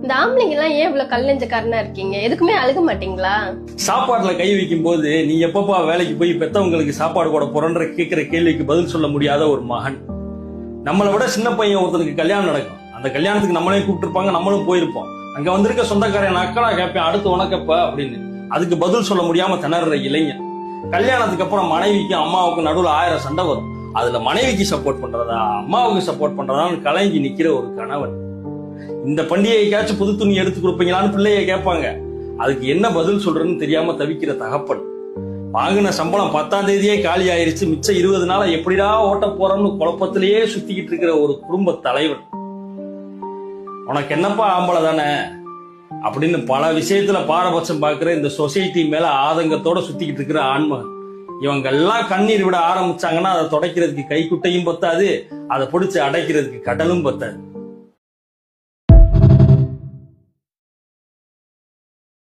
இந்த ஆம்பளைங்க எல்லாம் ஏன் இவ்வளவு கல் நெஞ்சக்காரனா இருக்கீங்க? எதுக்குமே அழுக மாட்டீங்களா? சாப்பாட்டுல கை வைக்கும் போது நீ எப்பப்பா வேலைக்கு போய் பெத்தவங்களுக்கு சாப்பாடு போட போறன்ற கேட்கிற கேள்விக்கு பதில் சொல்ல முடியாத ஒரு மகன். நம்மளை விட சின்ன பையன் ஒருத்தனுக்கு கல்யாணம் நடக்கும். அந்த கல்யாணத்துக்கு நம்மளே கூப்பிட்டுருப்பாங்க, நம்மளும் போயிருப்போம். அங்க வந்திருக்க சொந்தக்காரன் அக்கடா கேட்பேன், அடுத்து உனக்கப்ப அப்படின்னு. அதுக்கு பதில் சொல்ல முடியாம திணற இளைஞன். கல்யாணத்துக்கு அப்புறம் மனைவிக்கும் அம்மாவுக்கும் நடுவில் 1000 சண்டை வரும். அதுல மனைவிக்கு சப்போர்ட் பண்றதா அம்மாவுக்கு சப்போர்ட் பண்றதான்னு கலங்கி நிக்கிற ஒரு கணவன். இந்த பண்டிகைக்காச்சும் புது துணி எடுத்து கொடுப்பீங்களான்னு பிள்ளைய கேட்பாங்க. அதுக்கு என்ன பதில் சொல்றதுன்னு தெரியாம தவிக்கிற தகப்பன். வாங்கின சம்பளம் 10ஆம் தேதியே காலி ஆயிருச்சு, மிச்சம் 20 நாளா எப்படிடா ஓட்ட போறோம்னு குழப்பத்திலேயே சுத்திக்கிட்டு இருக்கிற ஒரு குடும்ப தலைவன். உனக்கு என்னப்பா ஆம்பளை தானே அப்படின்னு பல விஷயத்துல பாரபட்சம் பார்க்கிற இந்த சொசைட்டி மேல ஆதங்கத்தோட சுத்திக்கிட்டு இருக்கிற ஆண்மகன். இவங்க எல்லாம் கண்ணீர் விட ஆரம்பிச்சாங்கன்னா அதை துடைக்கிறதுக்கு கைக்குட்டையும் பத்தாது, அதை பிடிச்சு அடைக்கிறதுக்கு கடலும் பத்தாது.